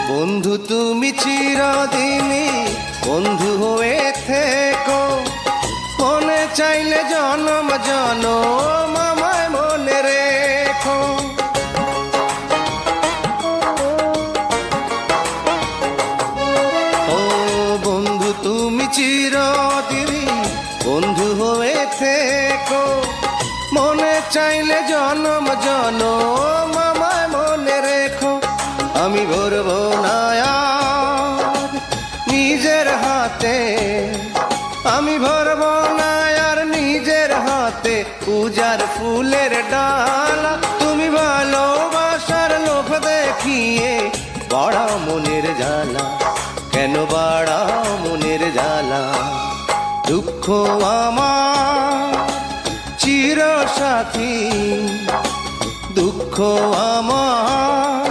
বন্ধু তুমি চিরদিনই বন্ধু হয়ে থেকো, মনে চাইলে জনম জনম আমায় মনে রেখো। ও বন্ধু তুমি চিরদিনই বন্ধু হয়ে থেকো, মনে চাইলে জনম জনম আমায় মনে রেখো। আমি ভরব না আর নিজের হাতে, আমি ভরব না আর নিজের হাতে পূজার ফুলের ডালা। তুমি ভালোবাসার লোভ দেখিয়ে বাড়াও মনের জ্বালা, কেন বাড়াও মনের জ্বালা? দুঃখ আমার চির সাথী, দুঃখ আমার